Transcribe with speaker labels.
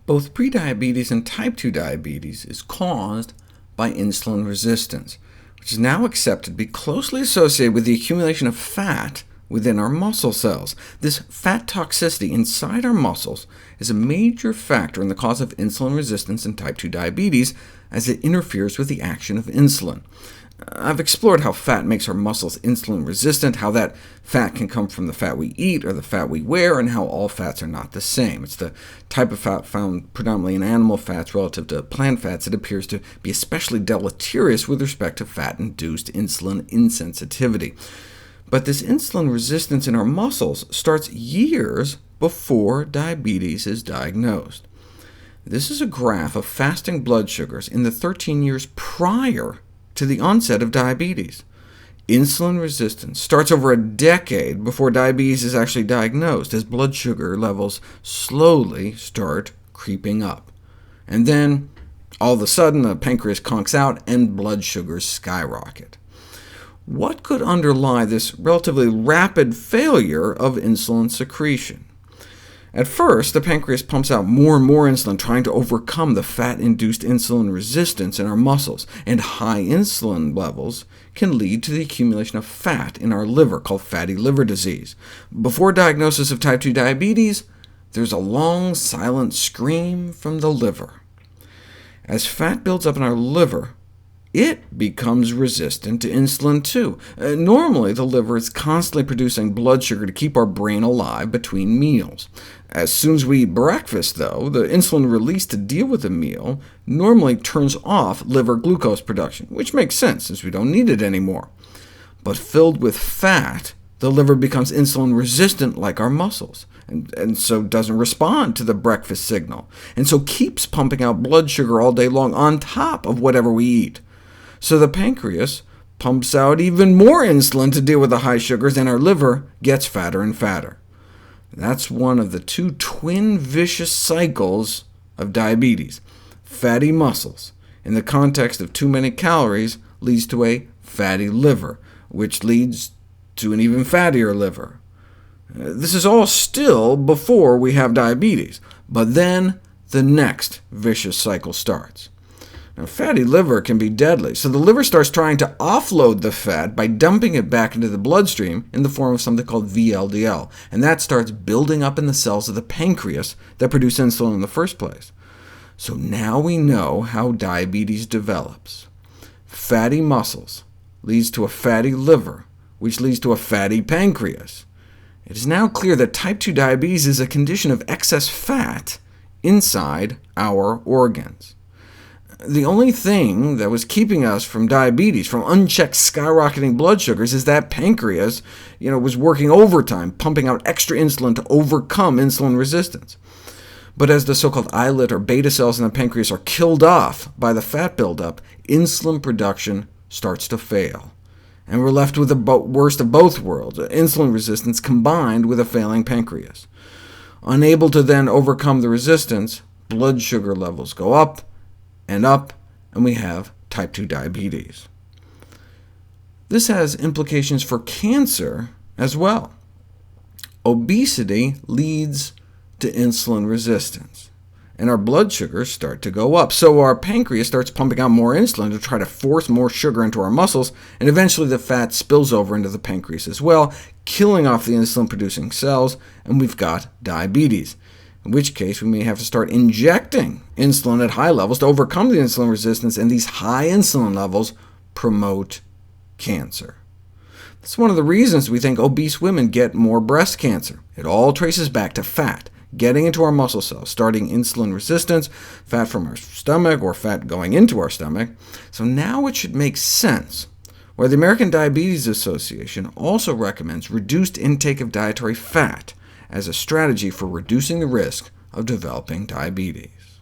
Speaker 1: Both prediabetes and type 2 diabetes is caused by insulin resistance, which is now accepted to be closely associated with the accumulation of fat within our muscle cells. This fat toxicity inside our muscles is a major factor in the cause of insulin resistance in type 2 diabetes, as it interferes with the action of insulin. I've explored how fat makes our muscles insulin resistant, how that fat can come from the fat we eat or the fat we wear, and how all fats are not the same. It's the type of fat found predominantly in animal fats relative to plant fats that appears to be especially deleterious with respect to fat-induced insulin insensitivity. But this insulin resistance in our muscles starts years before diabetes is diagnosed. This is a graph of fasting blood sugars in the 13 years prior to the onset of diabetes. Insulin resistance starts over a decade before diabetes is actually diagnosed, as blood sugar levels slowly start creeping up. And then, all of a sudden, the pancreas conks out and blood sugars skyrocket. What could underlie this relatively rapid failure of insulin secretion? At first, the pancreas pumps out more and more insulin, trying to overcome the fat-induced insulin resistance in our muscles, and high insulin levels can lead to the accumulation of fat in our liver, called fatty liver disease. Before diagnosis of type 2 diabetes, there's a long, silent scream from the liver. As fat builds up in our liver, it becomes resistant to insulin too. Normally, the liver is constantly producing blood sugar to keep our brain alive between meals. As soon as we eat breakfast, though, the insulin released to deal with the meal normally turns off liver glucose production, which makes sense, since we don't need it anymore. But filled with fat, the liver becomes insulin resistant like our muscles, and so doesn't respond to the breakfast signal, and so keeps pumping out blood sugar all day long on top of whatever we eat. So the pancreas pumps out even more insulin to deal with the high sugars, and our liver gets fatter and fatter. That's one of the two twin vicious cycles of diabetes. Fatty muscles, in the context of too many calories, leads to a fatty liver, which leads to an even fattier liver. This is all still before we have diabetes, but then the next vicious cycle starts. Now, fatty liver can be deadly, so the liver starts trying to offload the fat by dumping it back into the bloodstream in the form of something called VLDL, and that starts building up in the cells of the pancreas that produce insulin in the first place. So now we know how diabetes develops. Fatty muscles leads to a fatty liver, which leads to a fatty pancreas. It is now clear that type 2 diabetes is a condition of excess fat inside our organs. The only thing that was keeping us from diabetes, from unchecked skyrocketing blood sugars, is that pancreas was working overtime, pumping out extra insulin to overcome insulin resistance. But as the so-called islet or beta cells in the pancreas are killed off by the fat buildup, insulin production starts to fail, and we're left with the worst of both worlds, insulin resistance combined with a failing pancreas. Unable to then overcome the resistance, blood sugar levels go up, and we have type 2 diabetes. This has implications for cancer as well. Obesity leads to insulin resistance, and our blood sugars start to go up, so our pancreas starts pumping out more insulin to try to force more sugar into our muscles, and eventually the fat spills over into the pancreas as well, killing off the insulin-producing cells, and we've got diabetes, in which case we may have to start injecting insulin at high levels to overcome the insulin resistance, and these high insulin levels promote cancer. That's one of the reasons we think obese women get more breast cancer. It all traces back to fat getting into our muscle cells, starting insulin resistance, fat from our stomach, or fat going into our stomach. So now it should make sense why the American Diabetes Association also recommends reduced intake of dietary fat as a strategy for reducing the risk of developing diabetes.